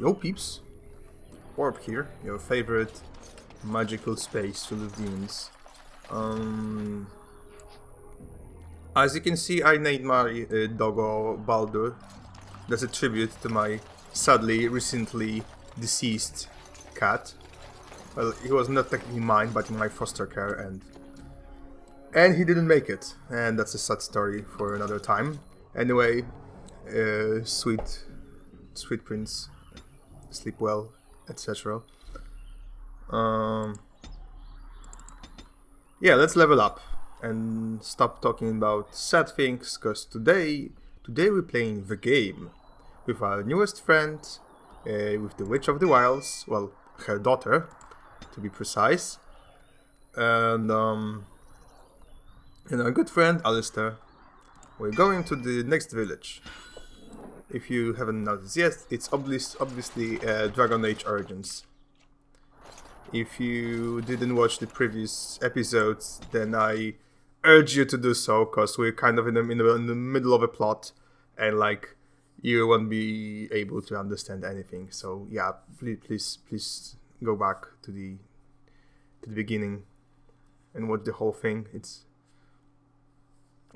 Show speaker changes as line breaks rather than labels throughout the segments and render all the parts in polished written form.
Yo peeps, Warp here, your favorite magical space full of demons. As you can see, I named my doggo Baldur. That's a tribute to my sadly recently deceased cat. Well, he was not technically mine, but in my foster care, and he didn't make it, and that's a sad story for another time. Anyway, sweet prince, sleep well, etc. Yeah, let's level up and stop talking about sad things, because today we're playing the game with our newest friend, with the Witch of the Wilds, well, her daughter, to be precise, and our good friend Alistair. We're going to the next village. If you haven't noticed yet, it's obviously Dragon Age Origins. If you didn't watch the previous episodes, then I urge you to do so, because we're kind of in the middle of a plot, and like you won't be able to understand anything. So yeah, please go back to the beginning and watch the whole thing. It's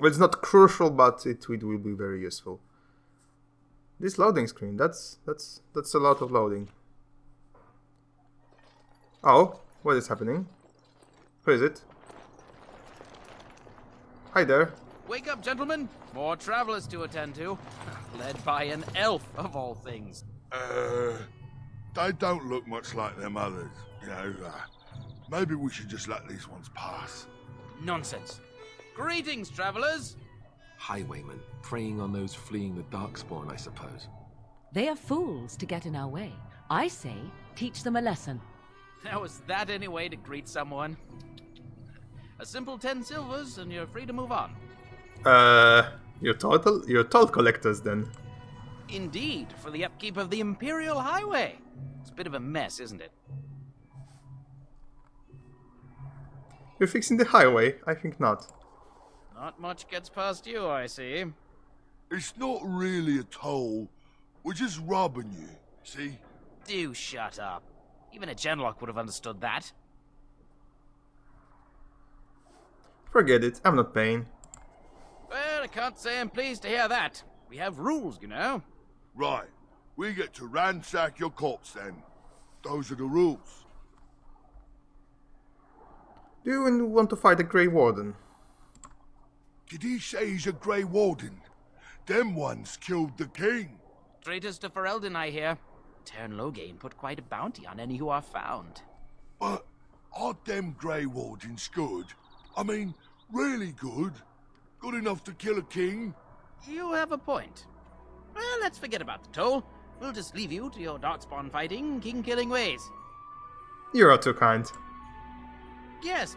not crucial, but it will be very useful. This loading screen, that's a lot of loading. Oh, what is happening? Who is it? Hi there.
Wake up, gentlemen! More travelers to attend to. Led by an elf, of all things.
They don't look much like them others, you know. Maybe we should just let these ones pass.
Nonsense. Greetings, travelers!
Highwaymen, preying on those fleeing the Darkspawn, I suppose.
They are fools to get in our way. I say, teach them a lesson.
Now, is that any way to greet someone? A simple 10 silvers and you're free to move on.
You're toll collectors then.
Indeed, for the upkeep of the Imperial Highway. It's a bit of a mess, isn't it?
You're fixing the highway? I think not.
Not much gets past you, I see.
It's not really a toll. We're just robbing you, see?
Do shut up. Even a Genlock would have understood that.
Forget it, I'm not paying.
Well, I can't say I'm pleased to hear that. We have rules, you know.
Right. We get to ransack your corpse then. Those are the rules.
Do you want to fight the Grey Warden?
Did he say he's a Grey Warden? Them ones killed the king.
Traitors to Ferelden, I hear. Tern Loghain put quite a bounty on any who are found.
But aren't them Grey Wardens good? I mean, really good? Good enough to kill a king?
You have a point. Well, let's forget about the toll. We'll just leave you to your darkspawn fighting, king-killing ways.
You are too kind.
Yes.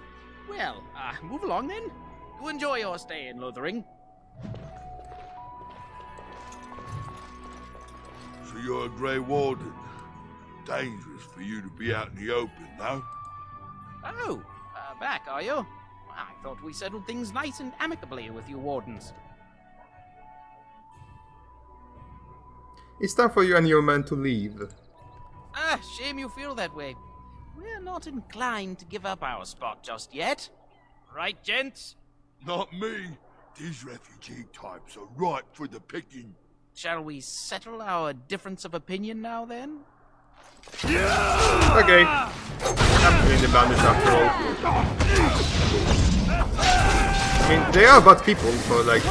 Well, move along then. You enjoy your stay in Lothering.
So you're a Grey Warden. Dangerous for you to be out in the open, no?
Oh, back, are you? I thought we settled things nice and amicably with you wardens.
It's time for you and your men to leave.
Shame you feel that way. We're not inclined to give up our spot just yet. Right, gents?
Not me. These refugee types are ripe for the picking.
Shall we settle our difference of opinion now, then?
Okay. I'm doing the bandits after all. I mean, they are bad people, but like...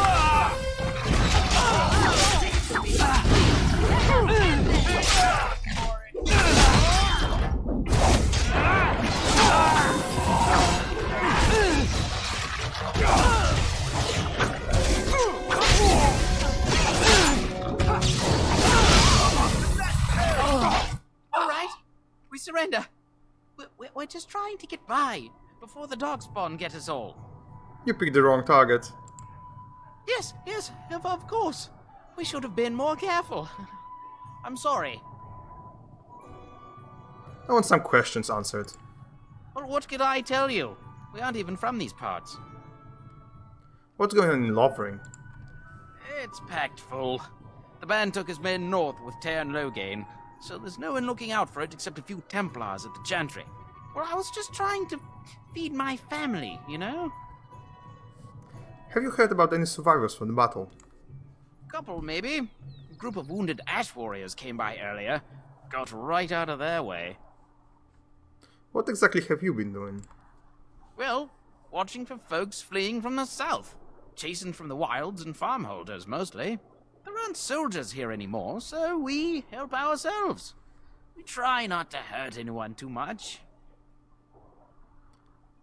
Surrender. We're just trying to get by before the Darkspawn get us all.
You picked the wrong target.
Yes, of course. We should have been more careful. I'm sorry.
I want some questions answered.
Well, what could I tell you? We aren't even from these parts.
What's going on in Lothering?
It's packed full. The band took his men north with Tern Loghain. so there's no one looking out for it except a few Templars at the Chantry. Well, I was just trying to feed my family, you know?
Have you heard about any survivors from the battle?
Couple, maybe. A group of wounded ash warriors came by earlier. Got right out of their way.
What exactly have you been doing?
Well, watching for folks fleeing from the south. Chasing from the wilds and farmholders, mostly. There aren't soldiers here anymore, so we help ourselves. We try not to hurt anyone too much.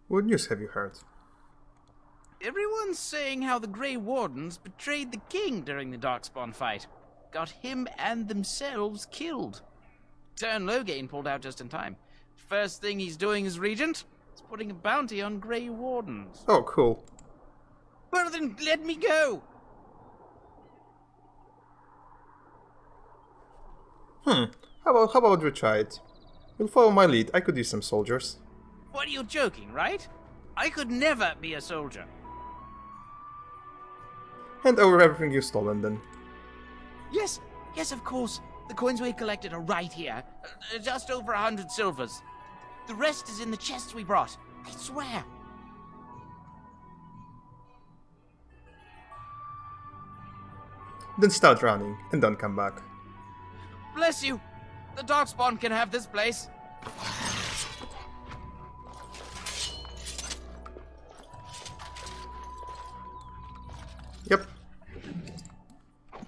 What news have you heard?
Everyone's saying how the Grey Wardens betrayed the king during the Darkspawn fight. Got him and themselves killed. Turn Loghain pulled out just in time. First thing he's doing as regent is putting a bounty on Grey Wardens.
Oh, cool.
Well then, let me go!
How about we try it? You'll follow my lead. I could use some soldiers.
What, are you joking, right? I could never be a soldier.
Hand over everything you've stolen, then.
Yes, of course. The coins we collected are right here. Just over 100 silvers. The rest is in the chests we brought. I swear.
Then start running, and don't come back.
Bless you. The Darkspawn can have this place.
Yep.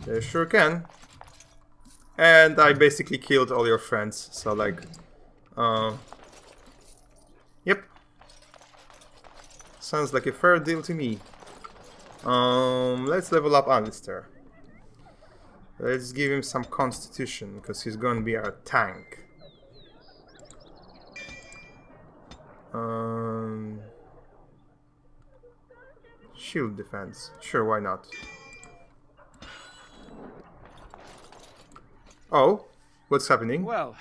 They sure can. And I basically killed all your friends, so like... Yep. Sounds like a fair deal to me. Let's level up Alistair. Let's give him some constitution, because he's gonna be our tank. Shield defense. Sure, why not? Oh, what's happening?
Well,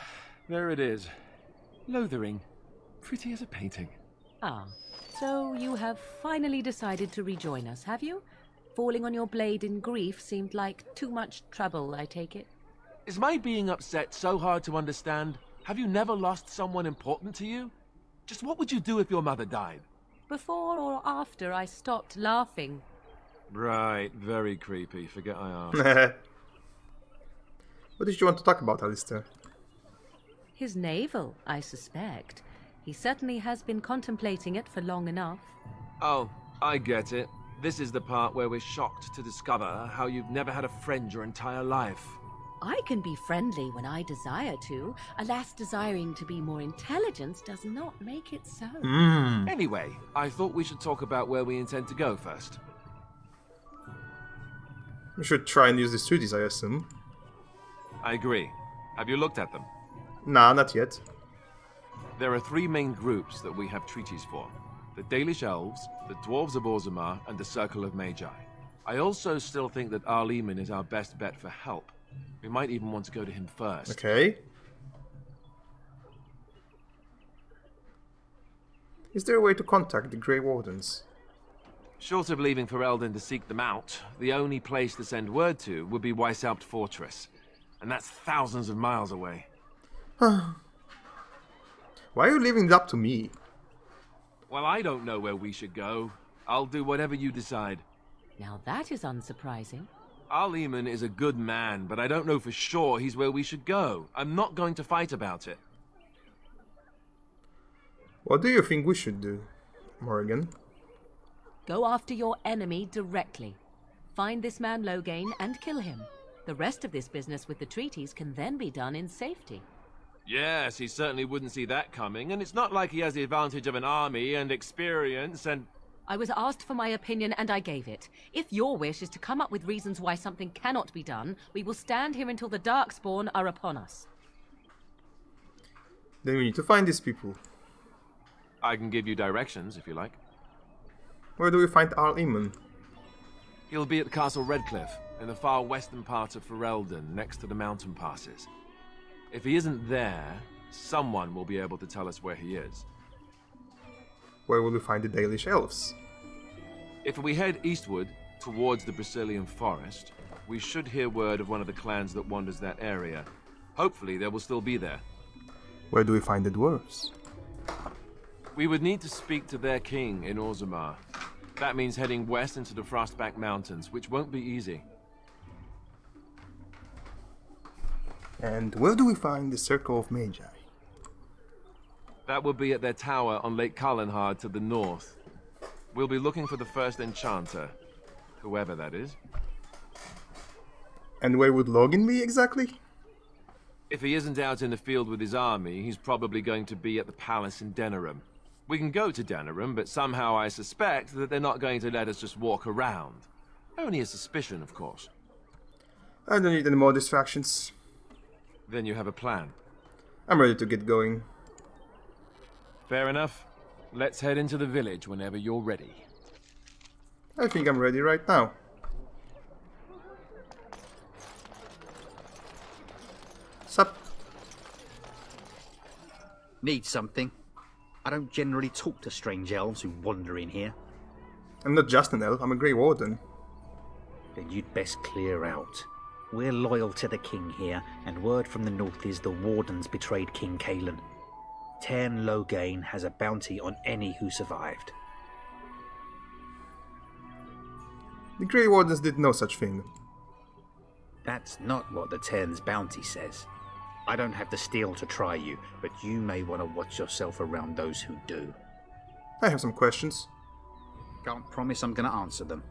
there it is. Lothering. Pretty as a painting.
Ah, so you have finally decided to rejoin us, have you? Falling on your blade in grief seemed like too much trouble, I take it.
Is my being upset so hard to understand? Have you never lost someone important to you? Just what would you do if your mother died?
Before or after I stopped laughing.
Right, very creepy. Forget I asked.
What did you want to talk about, Alistair?
His navel, I suspect. He certainly has been contemplating it for long enough.
Oh, I get it. This is the part where we're shocked to discover how you've never had a friend your entire life.
I can be friendly when I desire to. Alas, desiring to be more intelligent does not make it so.
Anyway, I thought we should talk about where we intend to go first.
We should try and use the treaties, I assume.
I agree. Have you looked at them?
Nah, not yet.
There are three main groups that we have treaties for. The Dalish Elves, the Dwarves of Orzammar, and the Circle of Magi. I also still think that Arleman is our best bet for help. We might even want to go to him first.
Okay. Is there a way to contact the Grey Wardens?
Short of leaving Ferelden to seek them out, the only place to send word to would be Weishaupt Fortress. And that's thousands of miles away.
Why are you leaving it up to me?
Well, I don't know where we should go. I'll do whatever you decide.
Now that is unsurprising.
Arleman is a good man, but I don't know for sure he's where we should go. I'm not going to fight about it.
What do you think we should do, Morrigan?
Go after your enemy directly. Find this man Loghain and kill him. The rest of this business with the treaties can then be done in safety.
Yes, he certainly wouldn't see that coming, and it's not like he has the advantage of an army and experience and...
I was asked for my opinion and I gave it. If your wish is to come up with reasons why something cannot be done, we will stand here until the Darkspawn are upon us.
Then we need to find these people.
I can give you directions, if you like.
Where do we find Arleman?
He'll be at Castle Redcliffe, in the far western part of Ferelden, next to the mountain passes. If he isn't there, someone will be able to tell us where he is.
Where will we find the Dalish Elves?
If we head eastward, towards the Brazilian forest, we should hear word of one of the clans that wanders that area. Hopefully they will still be there.
Where do we find the dwarves?
We would need to speak to their king in Orzammar. That means heading west into the Frostback Mountains, which won't be easy.
And where do we find the Circle of Magi?
That will be at their tower on Lake Kalenhard to the north. We'll be looking for the first enchanter, whoever that is.
And where would Logan be exactly?
If he isn't out in the field with his army, he's probably going to be at the palace in Denerim. We can go to Denerim, but somehow I suspect that they're not going to let us just walk around. Only a suspicion, of course.
I don't need any more distractions.
Then you have a plan.
I'm ready to get going.
Fair enough. Let's head into the village whenever you're ready.
I think I'm ready right now. Sup?
Need something? I don't generally talk to strange elves who wander in here.
I'm not just an elf, I'm a Grey Warden.
Then you'd best clear out. We're loyal to the king here, and word from the north is the wardens betrayed King Cailan. Cairn Logain has a bounty on any who survived.
The Grey Wardens did no such thing.
That's not what the Cairn's bounty says. I don't have the steel to try you, but you may want to watch yourself around those who do.
I have some questions.
Can't promise I'm going to answer them.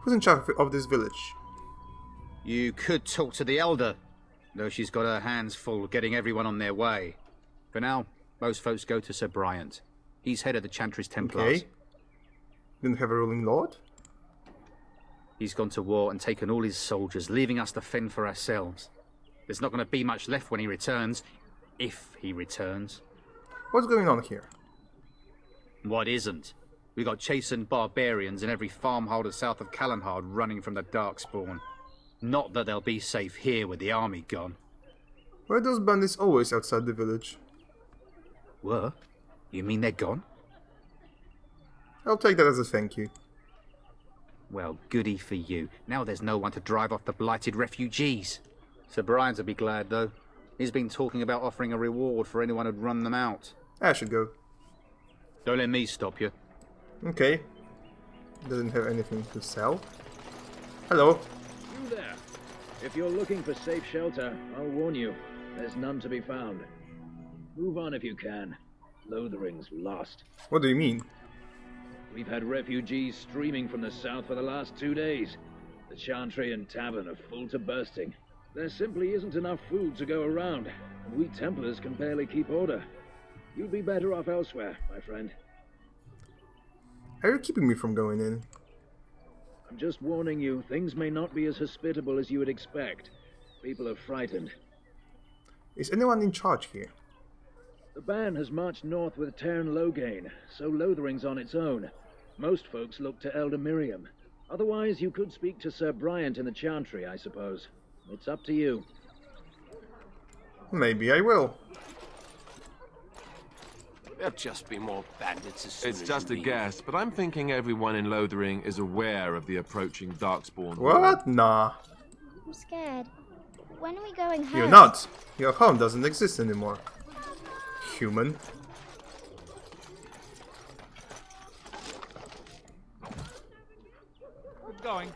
Who's in charge of this village?
You could talk to the Elder, though she's got her hands full getting everyone on their way. For now, most folks go to Sir Bryant. He's head of the Chantry's Templars.
Okay. Didn't have a ruling lord?
He's gone to war and taken all his soldiers, leaving us to fend for ourselves. There's not going to be much left when he returns. If he returns.
What's going on here?
What isn't? We got chastened barbarians in every farmholder south of Kalenhard running from the Darkspawn. Not that they'll be safe here with the army gone.
Were those bandits always outside the village?
Were? You mean they're gone?
I'll take that as a thank you.
Well, goody for you. Now there's no one to drive off the blighted refugees. Sir Brian'll be glad, though. He's been talking about offering a reward for anyone who'd run them out.
I should go.
Don't let me stop you.
Okay. Doesn't have anything to sell. Hello.
You there. If you're looking for safe shelter, I'll warn you, there's none to be found. Move on if you can. Lothering's lost.
What do you mean?
We've had refugees streaming from the south for the last 2 days. The Chantry and Tavern are full to bursting. There simply isn't enough food to go around, and we Templars can barely keep order. You'd be better off elsewhere, my friend.
Are you keeping me from going in?
I'm just warning you, things may not be as hospitable as you would expect. People are frightened.
Is anyone in charge here?
The band has marched north with Cairn Logain, so Lothering's on its own. Most folks look to Elder Miriam. Otherwise, you could speak to Sir Bryant in the Chantry, I suppose. It's up to you.
Maybe I will.
There'll just be more bandits as soon
It's
as
just a
you leave.
guess, but I'm thinking everyone in Lothering is aware of the approaching Darkspawn.
What? Nah.
I'm scared. When are we going home?
You're not. Your home doesn't exist anymore. Human.
We're going.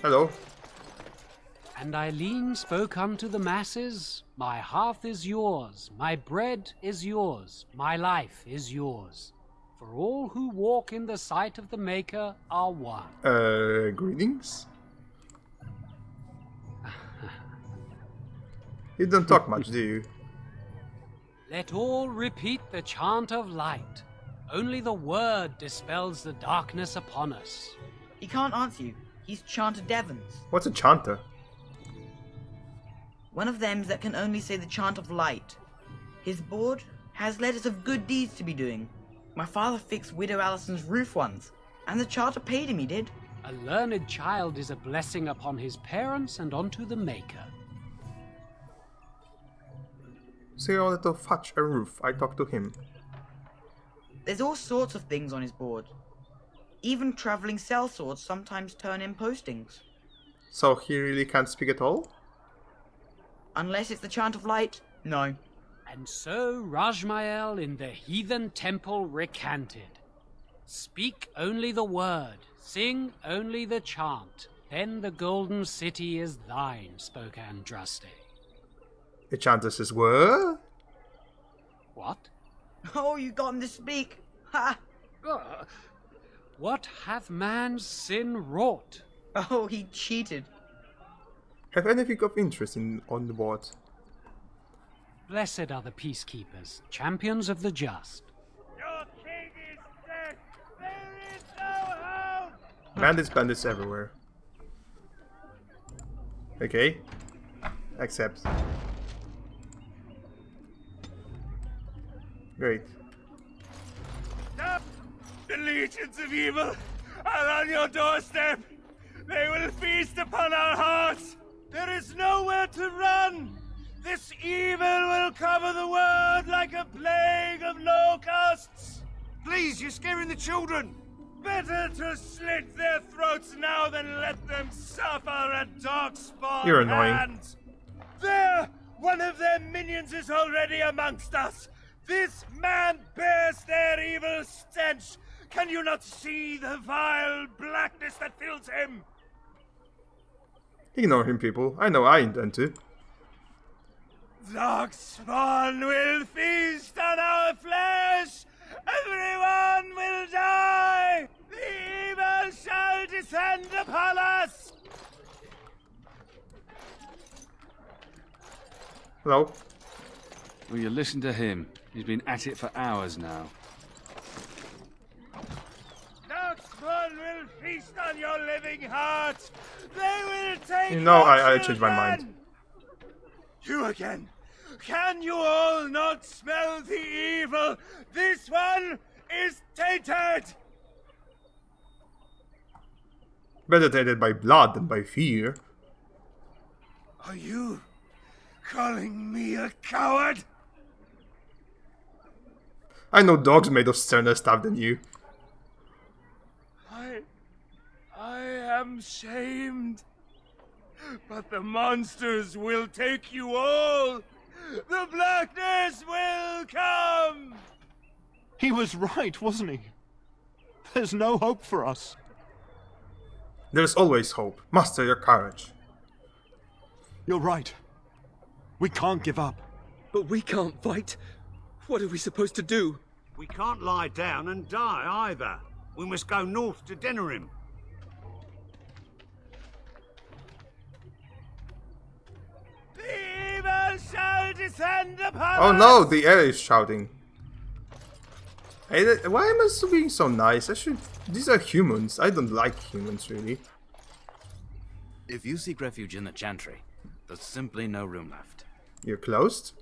Hello.
And Eileen spoke unto the masses, my hearth is yours, my bread is yours, my life is yours. For all who walk in the sight of the Maker are one.
Greetings? You don't talk much, do you?
Let all repeat the chant of light. Only the word dispels the darkness upon us.
He can't answer you. He's Chanter Devons.
What's a chanter?
One of them that can only say the chant of light. His board has letters of good deeds to be doing. My father fixed Widow Allison's roof once, and the charter paid him, he did.
A learned child is a blessing upon his parents and unto the Maker.
So you wanted to fetch a roof. I talked to him.
There's all sorts of things on his board. Even traveling sellswords sometimes turn in postings.
So he really can't speak at all?
Unless it's the chant of light, no.
And so Rajmael in the heathen temple recanted. Speak only the word, sing only the chant, then the golden city is thine, spoke Andraste.
The chanter says, what?
What?
Oh, you got him to speak. Ha!
What hath man's sin wrought?
Oh, he cheated.
Have anything of interest on the board?
Blessed are the peacekeepers, champions of the just.
Your king is dead. There is no hope.
Bandits everywhere. Okay. Accept. Great.
Stop! The legions of evil are on your doorstep. They will feast upon our hearts. There is nowhere to run. This evil will cover the world like a plague of locusts. Please, you're scaring the children. Better to slit their throats now than let them suffer at Darkspawn.
You're annoying.
Hands. There! One of their minions is already amongst us. This man bears their evil stench. Can you not see the vile blackness that fills him?
Ignore him, people. I know I intend to.
Darkspawn will feast on our flesh! Everyone will die! The evil shall descend upon us!
Hello?
Will you listen to him? He's been at it for hours now.
Darkspawn will feast on your living heart! They will take
You know,
your
I changed my mind.
children! You again! Can you all not smell the evil? This one is tainted!
Better tainted by blood than by fear.
Are you calling me a coward?
I know dogs made of sterner stuff than you.
I am shamed. But the monsters will take you all. The blackness will come.
He was right, wasn't he? There's no hope for us.
There's always hope. Master your courage.
You're right. We can't give up.
But we can't fight. What are we supposed to do?
We can't lie down and die either. We must go north to Denerim.
The evil shall descend upon
Oh
us.
no, the air is shouting. Hey, why am I being so nice? These are humans. I don't like humans, really.
If you seek refuge in the Chantry, there's simply no room left.
You're closed?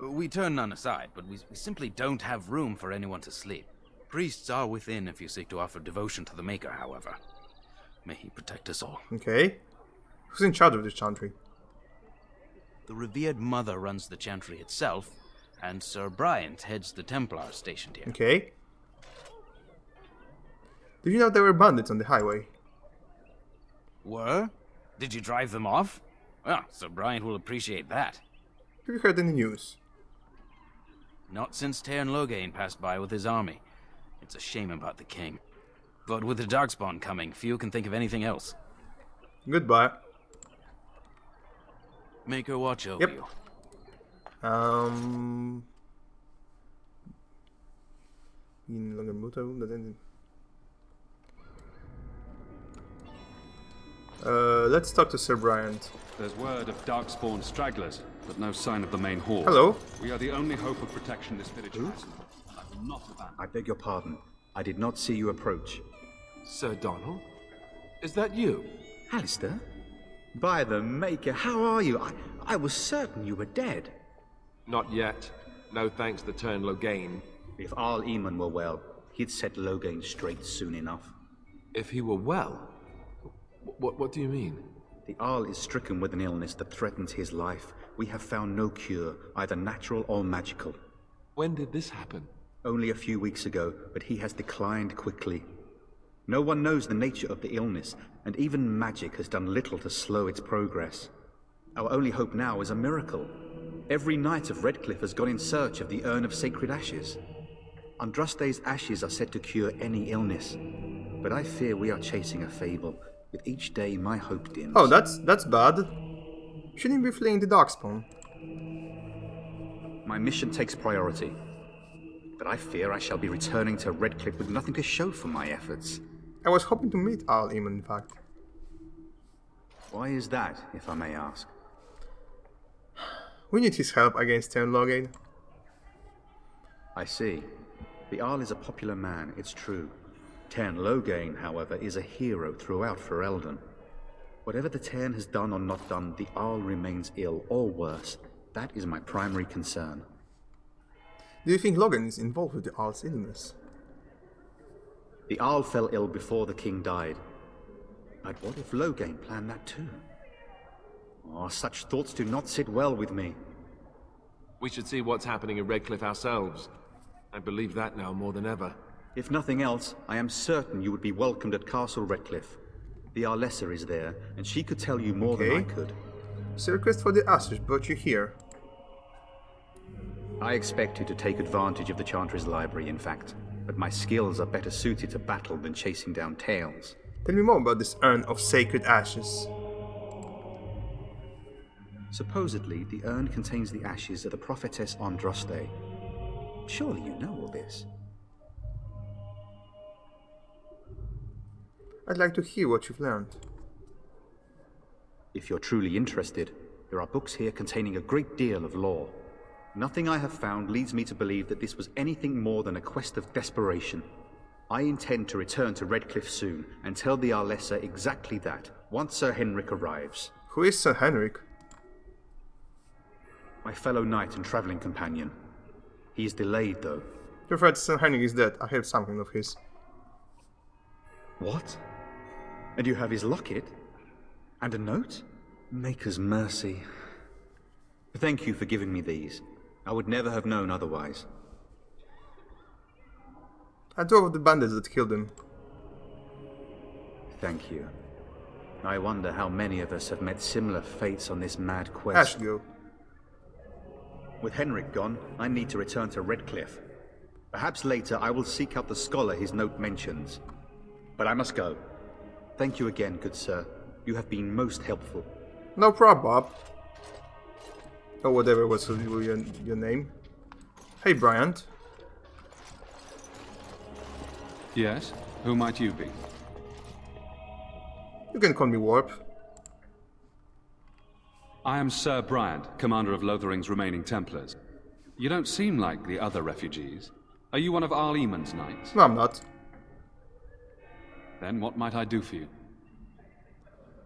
We turn none aside, but we simply don't have room for anyone to sleep. Priests are within if you seek to offer devotion to the Maker, however. May he protect us all.
Okay. Who's in charge of this chantry?
The revered mother runs the Chantry itself, and Sir Bryant heads the Templars stationed here.
Okay. Did you know there were bandits on the highway?
Were? Did you drive them off? Well, Sir Bryant will appreciate that.
Have you heard any news?
Not since Tairn Loghain passed by with his army. It's a shame about the king. But with the Darkspawn coming, few can think of anything else.
Goodbye.
Make her watch over you.
Let's talk to Sir Bryant.
There's word of Darkspawn stragglers, but no sign of the main horde.
Hello.
We are the only hope of protection this village has. I will not abandon.
I beg your pardon. I did not see you approach.
Sir Donald? Is that you?
Alistair? By the Maker, how are you? I was certain you were dead.
Not yet. No thanks to Tairn Loghain.
If Arl Eamon were well, he'd set Loghain straight soon enough.
If he were well? What do you mean?
The Arl is stricken with an illness that threatens his life. We have found no cure, either natural or magical.
When did this happen?
Only a few weeks ago, but he has declined quickly. No one knows the nature of the illness, and even magic has done little to slow its progress. Our only hope now is a miracle. Every knight of Redcliffe has gone in search of the Urn of Sacred Ashes. Andraste's ashes are said to cure any illness, but I fear we are chasing a fable. With each day, my hope dims.
Oh, that's bad. Shouldn't you be fleeing the Darkspawn?
My mission takes priority, but I fear I shall be returning to Redcliffe with nothing to show for my efforts.
I was hoping to meet Al-Eamon, in fact.
Why is that, if I may ask?
We need his help against Teyrn Loghain.
I see. The Arl is a popular man, it's true. Teyrn Loghain, however, is a hero throughout Ferelden. Whatever the Teyrn has done or not done, the Arl remains ill, or worse. That is my primary concern.
Do you think Loghain is involved with the Arl's illness?
The Arl fell ill before the king died. But what if Loghain planned that too? Oh, such thoughts do not sit well with me.
We should see what's happening in Redcliffe ourselves. I believe that now more than ever.
If nothing else, I am certain you would be welcomed at Castle Redcliffe. The Arlessa is there, and she could tell you more than I could.
So the request for the Ashes brought you here.
I expected to take advantage of the Chantry's library, in fact, but my skills are better suited to battle than chasing down tales.
Tell me more about this Urn of Sacred Ashes.
Supposedly, the urn contains the ashes of the prophetess Andraste. Surely you know all this.
I'd like to hear what you've learned.
If you're truly interested, there are books here containing a great deal of lore. Nothing I have found leads me to believe that this was anything more than a quest of desperation. I intend to return to Redcliffe soon and tell the Arlessa exactly that, once Sir Henrik arrives.
Who is Sir Henrik?
My fellow knight and travelling companion. He is delayed, though.
You're afraid Sir Henrik is dead. I heard something of his.
What? And you have his locket? And a note? Maker's mercy. Thank you for giving me these. I would never have known otherwise.
I drove the bandits that killed him.
Thank you. I wonder how many of us have met similar fates on this mad quest.
Ashgo.
With Henrik gone, I need to return to Redcliffe. Perhaps later I will seek out the scholar his note mentions. But I must go. Thank you again, good sir. You have been most helpful.
No problem, Bob. Or whatever was your name. Hey, Bryant.
Yes? Who might you be?
You can call me Warp.
I am Sir Bryant, commander of Lothering's remaining Templars. You don't seem like the other refugees. Are you one of Al-Eamon's knights?
No, I'm not.
Then what might I do for you?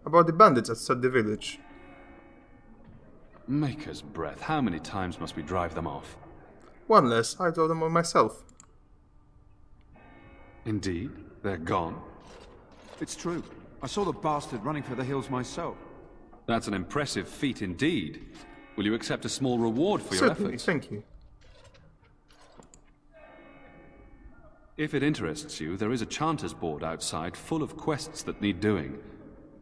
About the bandits outside the village.
Maker's breath, how many times must we drive them off?
One less, I told them on myself.
Indeed? They're gone?
It's true. I saw the bastard running for the hills myself.
That's an impressive feat indeed. Will you accept a small reward for your
Certainly,
efforts?
thank you.
If it interests you, there is a Chanter's board outside full of quests that need doing.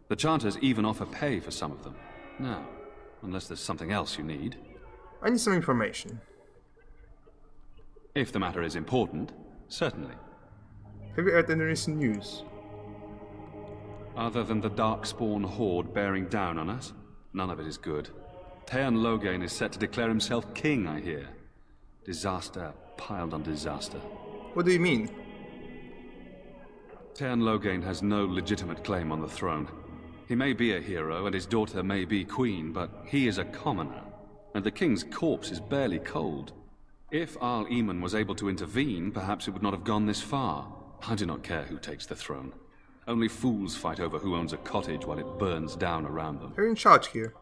The Chanters even offer pay for some of them. Now, unless there's something else you need.
I need some information.
If the matter is important, certainly.
Have you heard any recent news?
Other than the Darkspawn horde bearing down on us, none of it is good. Teyrn Loghain is set to declare himself king, I hear. Disaster piled on disaster.
What do you mean?
Teyrn Loghain has no legitimate claim on the throne. He may be a hero and his daughter may be queen, but he is a commoner, and the king's corpse is barely cold. If Al-Eamon was able to intervene, perhaps it would not have gone this far. I do not care who takes the throne. Only fools fight over who owns a cottage while it burns down around them.
You're in charge here.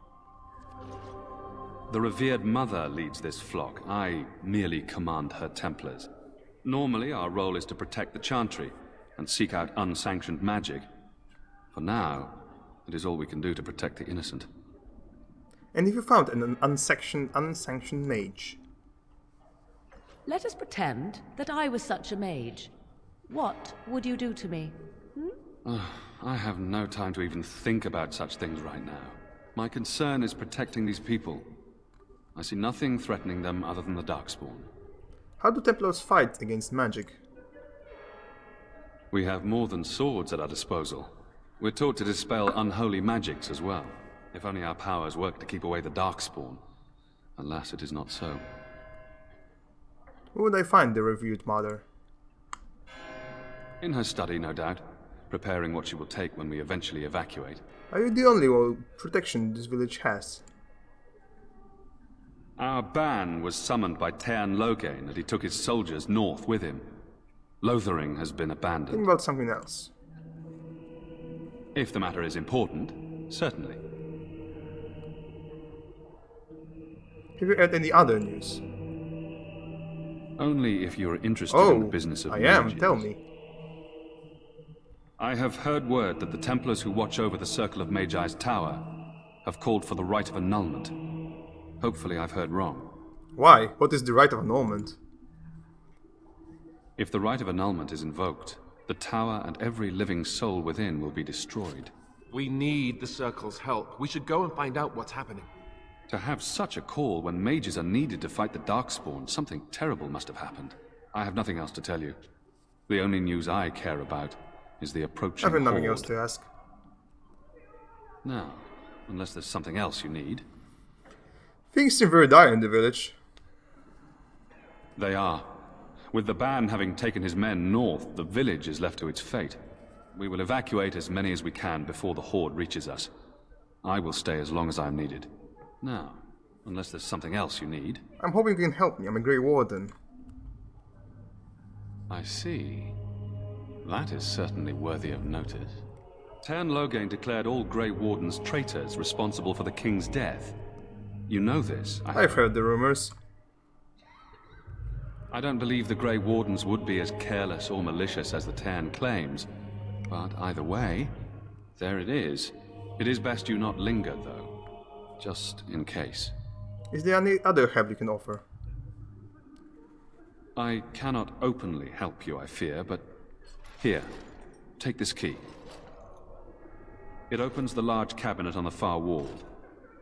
The revered mother leads this flock. I merely command her Templars. Normally, our role is to protect the Chantry and seek out unsanctioned magic. For now, it is all we can do to protect the innocent.
And if you found an unsanctioned mage?
Let us pretend that I was such a mage. What would you do to me?
I have no time to even think about such things right now. My concern is protecting these people. I see nothing threatening them other than the Darkspawn.
How do Templars fight against magic?
We have more than swords at our disposal. We're taught to dispel unholy magics as well. If only our powers work to keep away the Darkspawn. Alas, it is not so.
Where would I find the revered mother?
In her study, no doubt. Preparing what she will take when we eventually evacuate.
Are you the only protection this village has?
Our ban was summoned by Tearn Loghain, and he took his soldiers north with him. Lothering has been abandoned.
Think about something else.
If the matter is important, certainly.
Have you heard any other news?
Only if you're interested in the business of
I am.
mages.
Tell me.
I have heard word that the Templars who watch over the Circle of Magi's tower have called for the rite of annulment. Hopefully I've heard wrong.
Why? What is the rite of annulment?
If the rite of annulment is invoked, the tower and every living soul within will be destroyed.
We need the Circle's help. We should go and find out what's happening.
To have such a call when mages are needed to fight the Darkspawn, something terrible must have happened. I have nothing else to tell you. The only news I care about is the approaching
I have nothing
horde.
else to ask.
Now, unless there's something else you need.
Things seem very dire in the village.
They are. With the ban having taken his men north, the village is left to its fate. We will evacuate as many as we can before the horde reaches us. I will stay as long as I am needed. Now, unless there's something else you need.
I'm hoping you can help me. I'm a Grey Warden.
I see. That is certainly worthy of notice. Tearn Loghain declared all Grey Wardens traitors responsible for the king's death. You know this.
I've heard the rumors.
I don't believe the Grey Wardens would be as careless or malicious as the Tearn claims. But either way, there it is. It is best you not linger, though. Just in case.
Is there any other help you can offer?
I cannot openly help you, I fear, but here, take this key. It opens the large cabinet on the far wall.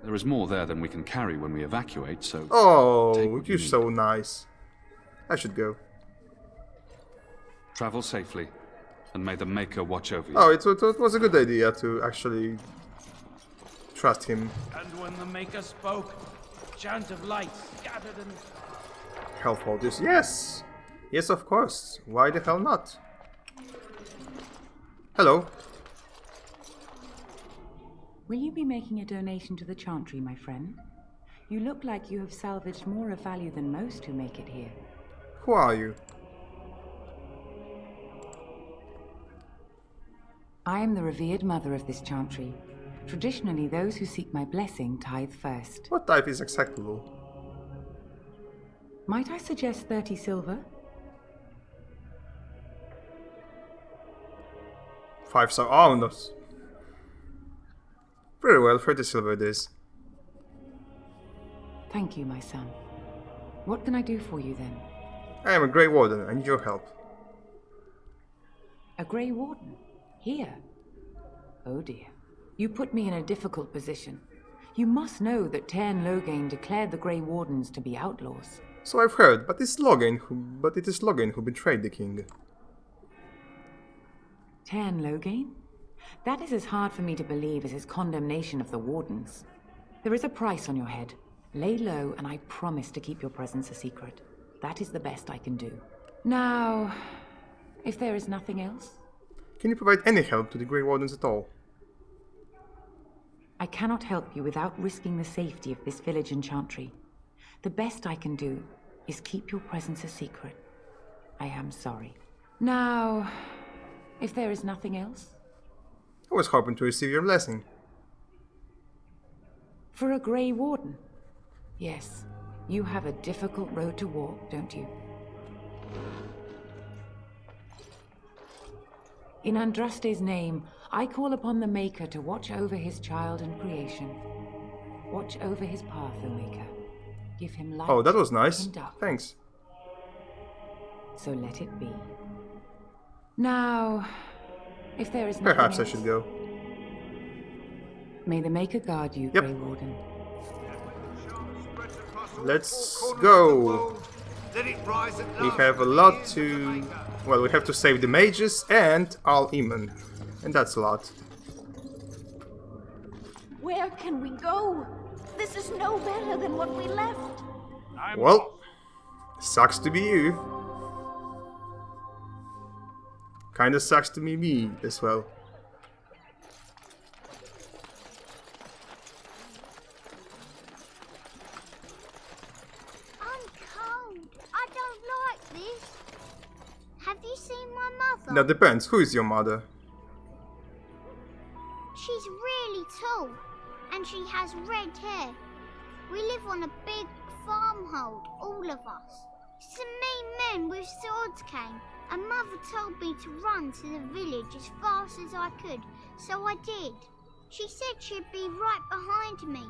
There is more there than we can carry when we evacuate, so...
Oh, you're so nice. I should go.
Travel safely, and may the Maker watch over you.
Oh, it was a good idea to actually trust him.
And when the Maker spoke, chant of light scattered and...
Health holders, yes! Yes, of course. Why the hell not? Hello.
Will you be making a donation to the Chantry, my friend? You look like you have salvaged more of value than most who make it here.
Who are you?
I am the revered mother of this Chantry. Traditionally, those who seek my blessing tithe first.
What type is acceptable?
Might I suggest 30 silver?
5 so oh no. Very well, 30 silver it is.
Thank you, my son. What can I do for you then?
I am a Grey Warden, I need your help.
A Grey Warden? Here? Oh dear. You put me in a difficult position. You must know that Tearn Loghain declared the Grey Wardens to be outlaws.
So I've heard, but it is Loghain who betrayed the king.
Tearn Loghain? That is as hard for me to believe as his condemnation of the Wardens. There is a price on your head. Lay low, and I promise to keep your presence a secret. That is the best I can do. Now, if there is nothing else...
Can you provide any help to the Grey Wardens at all?
I cannot help you without risking the safety of this village and Chantry. The best I can do is keep your presence a secret. I am sorry. Now, if there is nothing else...
I was hoping to receive your blessing.
For a Grey Warden? Yes, you have a difficult road to walk, don't you? In Andraste's name, I call upon the Maker to watch over his child and creation. Watch over his path, O Maker. Give him light.
Oh, that was nice.
In darkness.
Thanks.
So let it be. Now, If there is
Perhaps I
nothing
should go.
May the Maker guard you,
Yep.
Grey Warden.
Let's go. We have a lot to... Well, we have to save the mages and Al-Iman. And that's a lot.
Where can we go? This is no better than what we left.
Well, sucks to be you. Kinda sucks to be me as well.
I'm cold. I don't like this. Have you seen my mother?
That depends. Who is your mother?
She's really tall, and she has red hair. We live on a big farmhold, all of us. Some mean men with swords came, and Mother told me to run to the village as fast as I could, so I did. She said she'd be right behind me,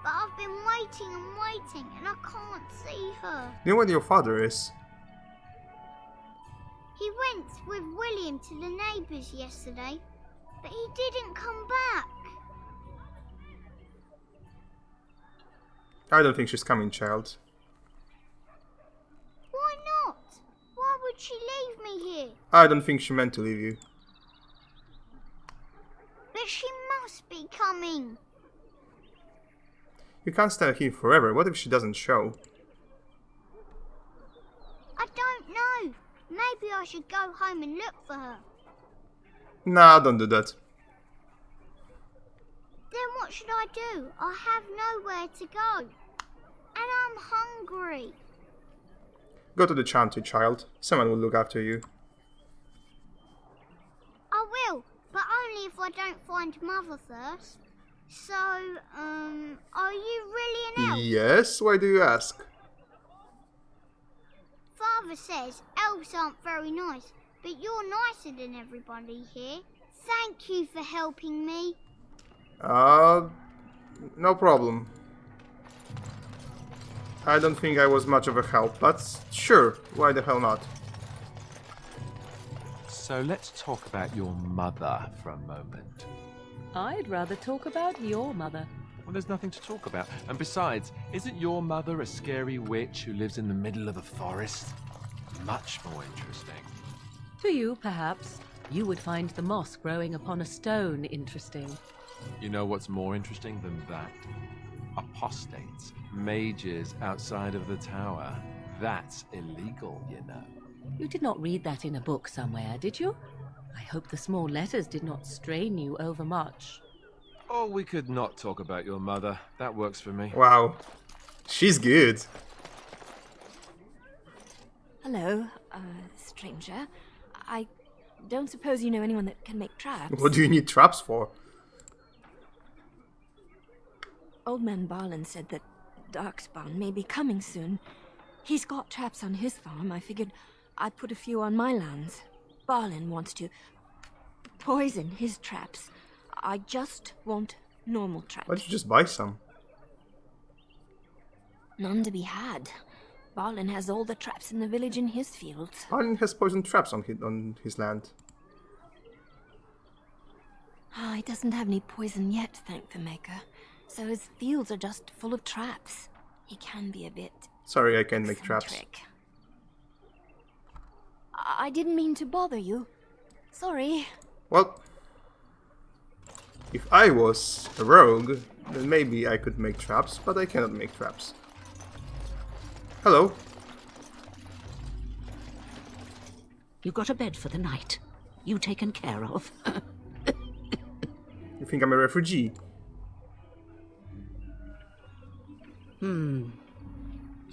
but I've been waiting and waiting, and I can't see her.
Do you know where your father is?
He went with William to the neighbours yesterday, but he didn't come back.
I don't think she's coming, child.
Why not? Why would she leave me here?
I don't think she meant to leave you.
But she must be coming.
You can't stay here forever. What if she doesn't show?
I don't know. Maybe I should go home and look for her.
Nah, don't do that.
Then what should I do? I have nowhere to go. And I'm hungry.
Go to the chantry, child. Someone will look after you.
I will, but only if I don't find Mother first. So, are you really an elf?
Yes? Why do you ask?
Father says elves aren't very nice, but you're nicer than everybody here. Thank you for helping me.
No problem. I don't think I was much of a help, but sure, why the hell not?
So let's talk about your mother for a moment.
I'd rather talk about your mother.
Well, there's nothing to talk about. And besides, isn't your mother a scary witch who lives in the middle of the forest? Much more interesting.
To you, perhaps. You would find the moss growing upon a stone interesting.
You know what's more interesting than that? Apostates, mages outside of the tower. That's illegal, you know.
You did not read that in a book somewhere, did you? I hope the small letters did not strain you overmuch.
Or we could not talk about your mother. That works for me.
Wow. She's good.
Hello, stranger. I don't suppose you know anyone that can make traps.
What do you need traps for?
Old man Barlin said that Darkspawn may be coming soon. He's got traps on his farm. I figured I'd put a few on my lands. Barlin wants to poison his traps. I just want normal traps.
Why don't you just buy some?
None to be had. Barlin has all the traps in the village in his fields.
Barlin has poison traps on his land.
Ah, he doesn't have any poison yet, thank the Maker. So his fields are just full of traps. He can be a bit
Sorry, I can't make traps.
eccentric. I didn't mean to bother you. Sorry.
Well, if I was a rogue, then maybe I could make traps, but I cannot make traps. Hello.
You got a bed for the night. You taken care of.
You think I'm a refugee?
You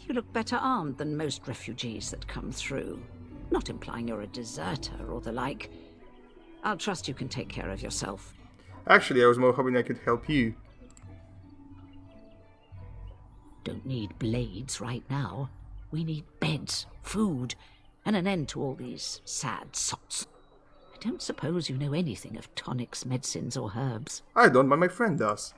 look better armed than most refugees that come through. Not implying you're a deserter or the like. I'll trust you can take care of yourself.
Actually, I was more hoping I could help you.
Don't need blades right now. We need beds, food, and an end to all these sad sots. I don't suppose you know anything of tonics, medicines, or herbs.
I don't, but my friend does.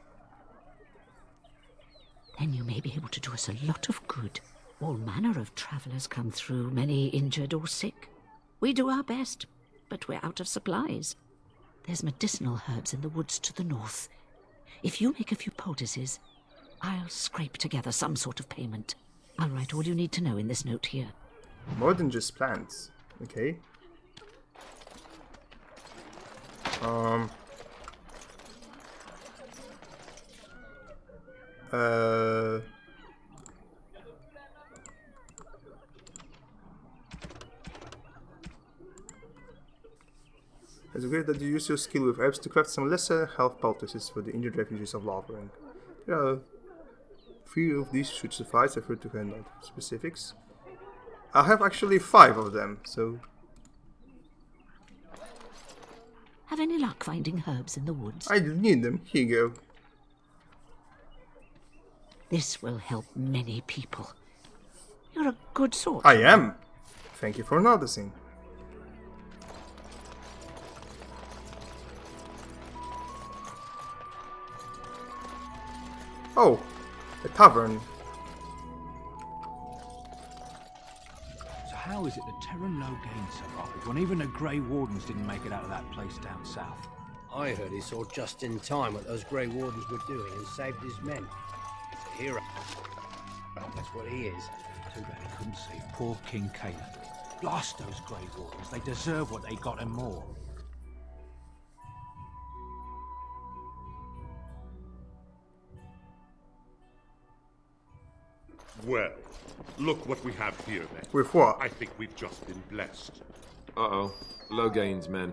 Then you may be able to do us a lot of good. All manner of travellers come through, many injured or sick. We do our best, but we're out of supplies. There's medicinal herbs in the woods to the north. If you make a few poultices, I'll scrape together some sort of payment. I'll write all you need to know in this note here.
More than just plants. Okay. It's great that you use your skill with herbs to craft some lesser health poultices for the injured refugees of Lavering. Yeah, 3 of these should suffice. I forgot to hand out specifics. I have actually 5 of them, so...
Have any luck finding herbs in the woods?
I didn't need them. Here you go.
This will help many people. You're a good sort.
I am. Thank you for noticing. Oh, a tavern.
So how is it that Terran Logain survived when even the Grey Wardens didn't make it out of that place down south?
I heard he saw just in time what those Grey Wardens were doing and saved his men. He's a hero. That's what he is.
Too bad he couldn't save poor King Caleb. Blast those Grey Wardens. They deserve what they got and more.
Well, look what we have here then.
With what?
I think we've just been blessed.
Uh-oh. Logain's men.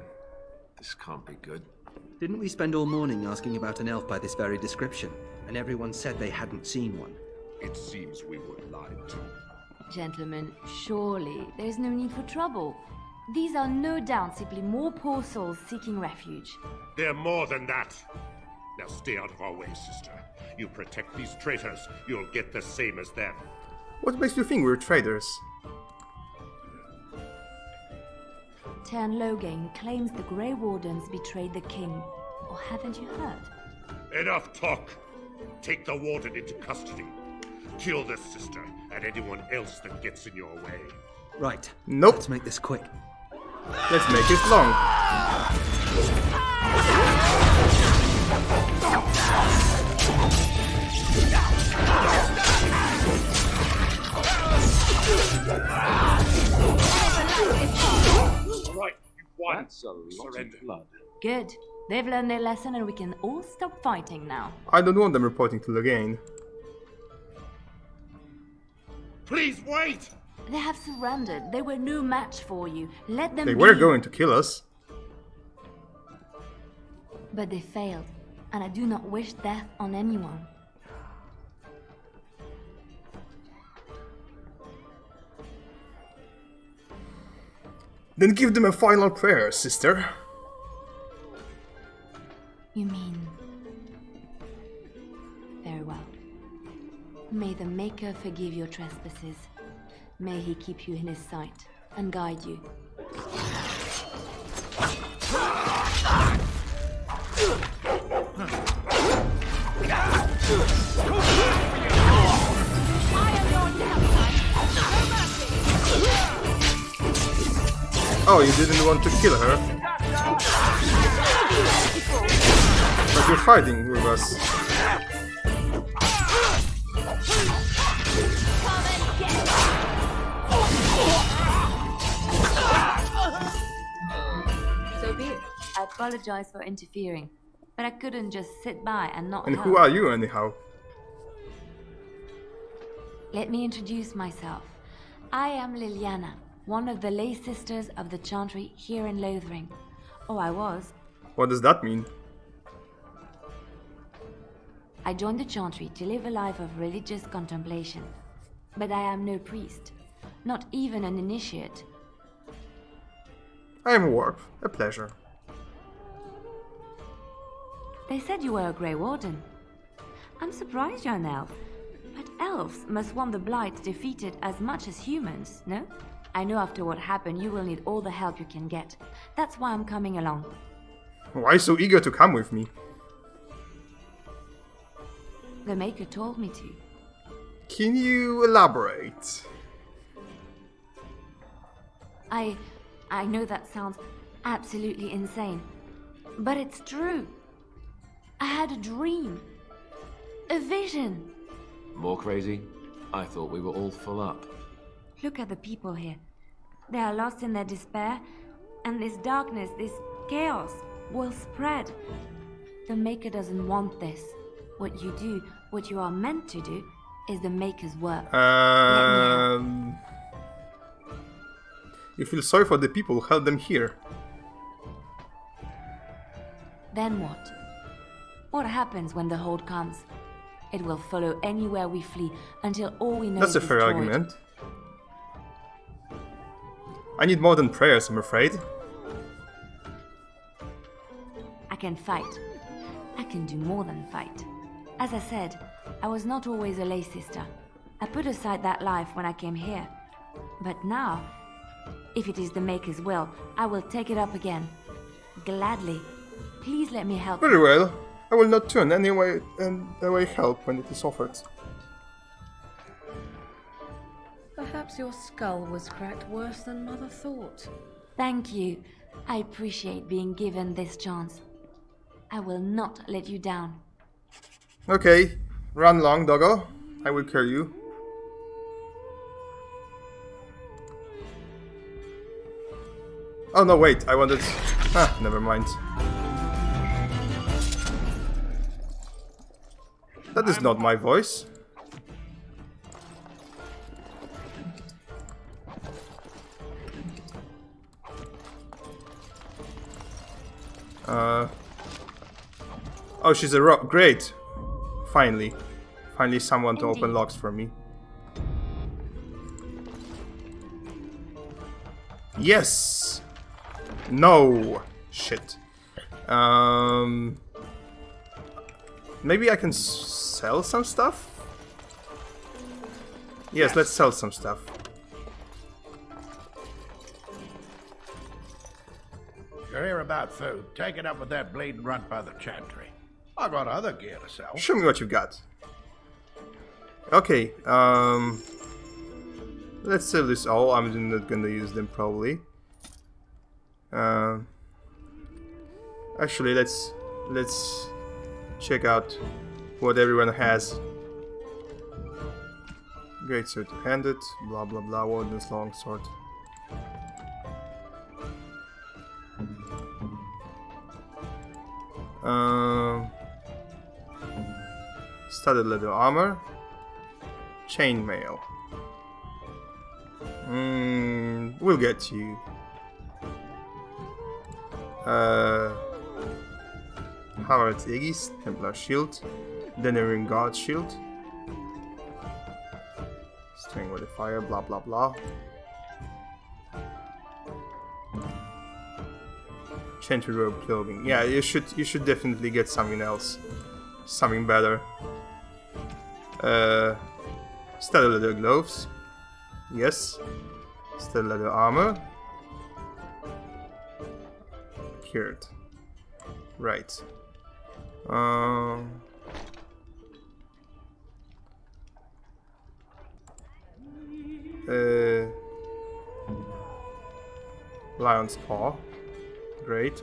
This can't be good.
Didn't we spend all morning asking about an elf by this very description? And everyone said they hadn't seen one.
It seems we were lied to.
Gentlemen, surely there's no need for trouble. These are no doubt simply more poor souls seeking refuge.
They're more than that. Now stay out of our way, sister. You protect these traitors, you'll get the same as them.
What makes you think we're traitors?
Tern Logain claims the Grey Wardens betrayed the king. Or haven't you heard?
Enough talk! Take the warden into custody. Kill this sister and anyone else that gets in your way.
Right.
Nope.
Let's make this quick.
Let's make it long.
Right, you won.
That's a lot of blood.
Good. They've learned their lesson and we can all stop fighting now.
I don't want them reporting to Logain.
Please wait!
They have surrendered. They were no match for you. Let them
They
be.
were going to kill us.
But they failed. And I do not wish death on anyone.
Then give them a final prayer, sister.
You mean... Very well. May the Maker forgive your trespasses. May he keep you in his sight and guide you.
Oh, you didn't want to kill her. But you're fighting with us.
So be it. I apologize for interfering, but I couldn't just sit by and not
And
help.
who are you anyhow?
Let me introduce myself. I am Leliana, one of the lay sisters of the Chantry here in Lothering. Oh, I was.
What does that mean?
I joined the Chantry to live a life of religious contemplation. But I am no priest, not even an initiate.
I am a warp. A pleasure.
They said you were a Grey Warden. I'm surprised you're an elf. But elves must want the Blight defeated as much as humans, no? I know after what happened you will need all the help you can get. That's why I'm coming along.
Why so eager to come with me?
The Maker told me to.
Can you elaborate?
I know that sounds absolutely insane. But it's true. I had a dream. A vision.
More crazy? I thought we were all full up.
Look at the people here. They are lost in their despair, and this darkness, this chaos, will spread. The Maker doesn't want this. What you do, what you are meant to do, is the Maker's work.
You feel sorry for the people, help them here.
Then what? What happens when the Horde comes? It will follow anywhere we flee until all we know
That's
is
a fair
destroyed.
argument. I need more than prayers, I'm afraid.
I can fight. I can do more than fight. As I said, I was not always a lay sister. I put aside that life when I came here. But now, if it is the Maker's will, I will take it up again. Gladly. Please let me help.
Very well. I will not turn away help when it is offered.
Perhaps your skull was cracked worse than Mother thought.
Thank you. I appreciate being given this chance. I will not let you down.
Okay, run long, doggo. I will carry you. Oh no, wait, I wanted... Ah, never mind. That is not my voice. Oh, she's a rock. Great. Finally. Finally someone to open locks for me. Yes! No! Shit. Maybe I can sell some stuff? Yes, let's sell some stuff.
You're here about food. Take it up with that bleeding runt by the chantry. I got other gear to sell.
Show me what you got. Okay, let's sell this all. I'm not gonna use them probably. Actually, let's check out what everyone has. Great sword two-handed, blah blah blah, warden's longsword. Studded leather armor, chainmail. We'll get you. Howard's Aegis, Templar shield, Denering Guard shield, string with the fire, blah blah blah. Chantry robe clothing. Yeah, you should definitely get something else, something better. Studded leather gloves. Yes. Studded leather armor. Cured. Right. Lion's paw. Great.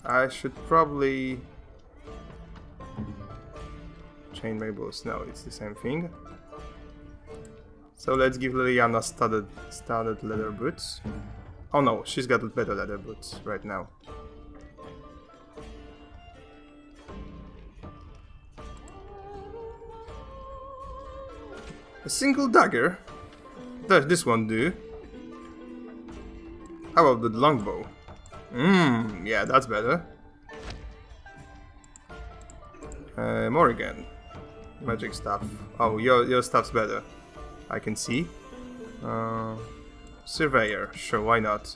I should probably chainmail boots. No, it's the same thing. So let's give Leliana studded leather boots. Oh no, she's got better leather boots right now. A single dagger? Does this one do? How about the longbow? Yeah, that's better. Morrigan. Magic stuff. Oh, your stuff's better. I can see. Surveyor. Sure, why not?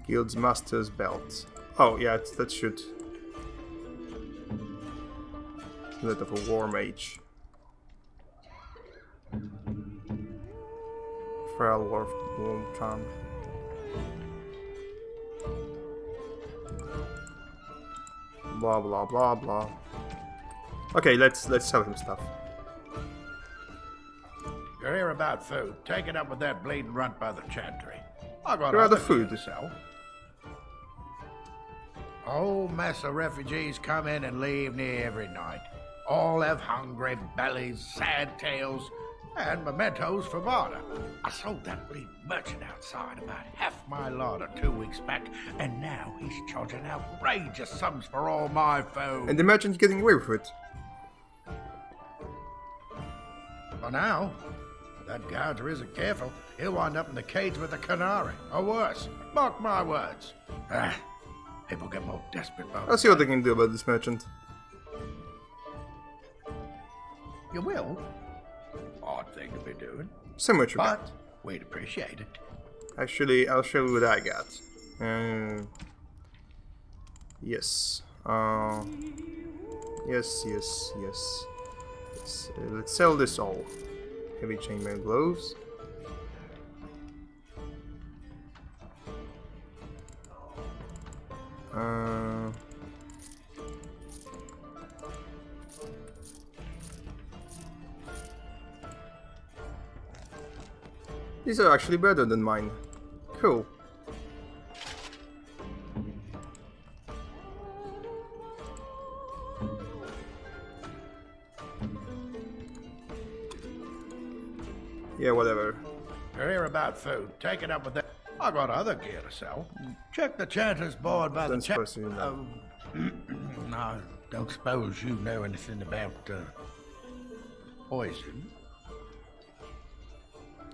Guild's Master's Belt. Oh, yeah, that should... That of a War Mage. Feral War Charm. Blah blah blah blah. Okay, let's sell him stuff.
You're here about food. Take it up with that bleeding runt by the chantry. I got
Here are the
other
food.
gear to sell. Whole mess of refugees come in and leave near every night. All have hungry bellies, sad tales, and mementos for barter. I sold that bleeding merchant outside about half my larder 2 weeks back, and now he's charging outrageous sums for all my food.
And the merchant's getting away with it.
For now, if that gouger isn't careful, he'll wind up in the cage with a canary, or worse. Mark my words. People get more desperate by the
I'll see what I can do about this merchant.
You will? Odd thing to be doing.
So much you
But
got.
we'd appreciate it.
Actually, I'll show you what I got. Yes. Yes. Let's sell this all. Heavy chainmail gloves. These are actually better than mine. Cool. Yeah, whatever.
You're here about food. Take it up with that. I got other gear to sell. Check the chanter's board by the
Don't suppose you know.
No, don't suppose you know anything about poison.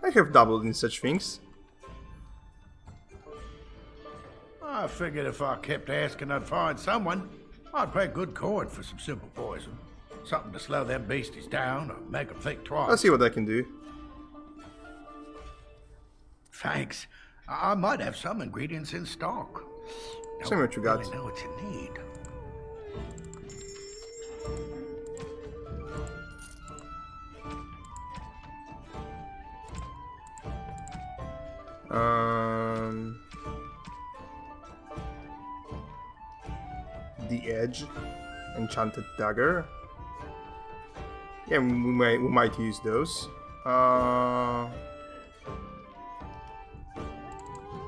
I have dabbled in such things.
I figured if I kept asking, I'd find someone. I'd pay good coin for some simple poison. Something to slow them beasties down or make them think twice.
I'll see what I can do.
Thanks. I might have some ingredients in stock.
Show me what you got.
Really know what you need.
The Edge, Enchanted Dagger. Yeah, we might use those.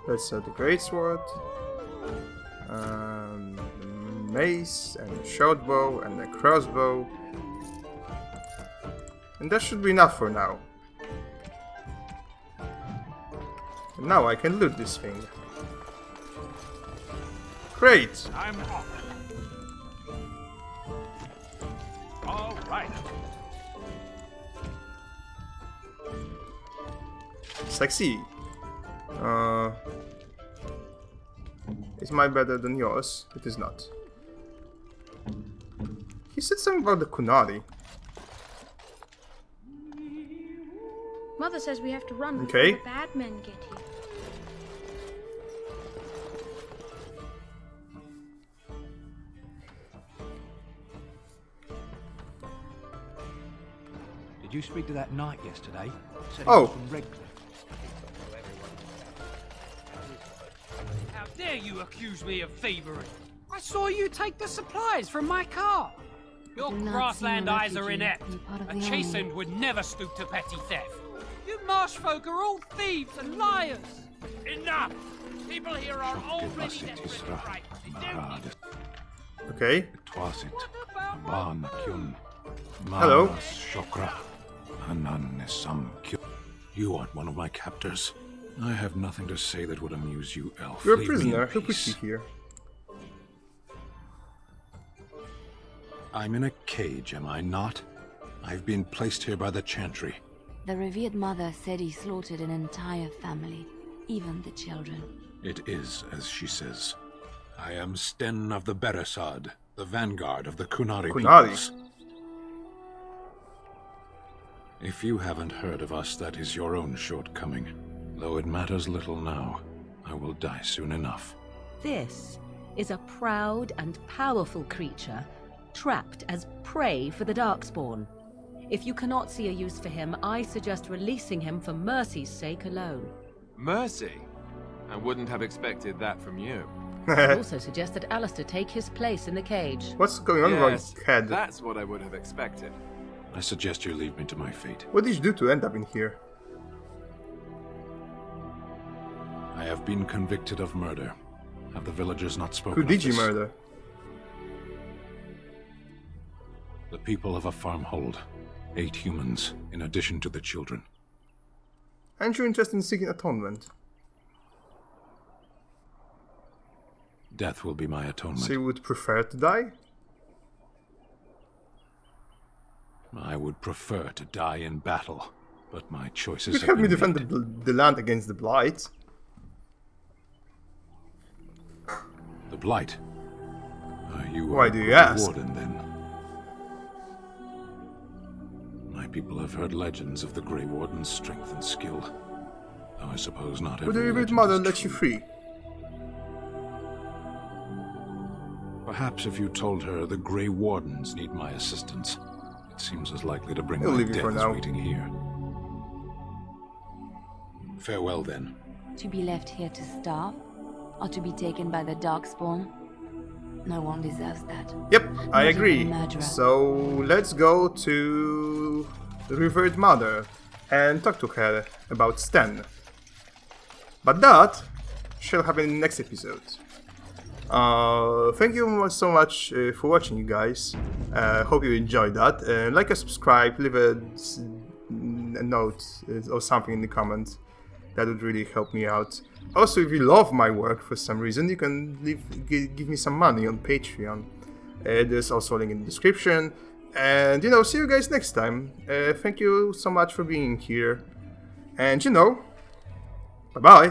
Let's the Greatsword, mace, and a short bow, and a crossbow. And that should be enough for now. And now I can loot this thing. Great!
I'm off. All right.
Sexy. Is mine better than yours? It is not. He said something about the Kunari.
Mother says we have to run
Okay.
before the bad men get here.
Did you speak to that knight yesterday? Said he
Oh.
was from Redcliffe.
How dare you accuse me of thievery? I saw you take the supplies from my car. Your
do not
grassland
seem a
eyes are
refugee.
inept.
You're part of
A
the
chastened
army.
would never stoop to petty theft. You marsh folk are all thieves and liars.
Enough! People here are already desperate for right. They don't need
Okay.
Hello.
Hello.
You aren't one of my captors. I have nothing to say that would amuse you, elf.
You're a
Leave me in
prisoner. Who put
peace.
you here?
I'm in a cage, am I not? I've been placed here by the Chantry.
The revered mother said he slaughtered an entire family, even the children.
It is as she says. I am Sten of the Beresad, the vanguard of the Kunari peoples. If you haven't heard of us, that is your own shortcoming. Though it matters little now, I will die soon enough.
This is a proud and powerful creature, trapped as prey for the Darkspawn. If you cannot see a use for him, I suggest releasing him for mercy's sake alone.
Mercy? I wouldn't have expected that from you.
I'd also suggest that Alistair take his place in the cage.
What's going on,
Yes,
Rockhead?
that's what I would have expected.
I suggest you leave me to my fate.
What did you do to end up in here?
I have been convicted of murder. Have the villagers not spoken
Who did
of
you
this?
murder?
The people of a farmhold. 8 humans, in addition to the children.
Aren't you interested in seeking atonement?
Death will be my atonement.
So you would prefer to die?
I would prefer to die in battle, but my
You
choices
could
have
help me
been
defend
made.
the land against the Blight.
The Blight? You
Why
are
do
a
you
Grey
ask?
Warden, then. My people have heard legends of the Grey Warden's strength and skill. Though I suppose not
Would the
every
Revered
legend
Mother
is
let you free?
Perhaps if you told her the Grey Wardens need my assistance, it seems as likely to bring
I'll
my
leave you
death
for
as
now.
waiting here. Farewell, then.
To be left here to starve? Or to be taken by the Darkspawn? No one deserves that.
Yep, I
Not
agree.
even a murderer.
So let's go to the Revered Mother and talk to her about Sten. But that shall happen in the next episode. Thank you so much for watching, you guys. Hope you enjoyed that. Like and subscribe, leave a note or something in the comments. That would really help me out. Also, if you love my work for some reason, you can give me some money on Patreon. There's also a link in the description. And, see you guys next time. Thank you so much for being here. And, bye-bye.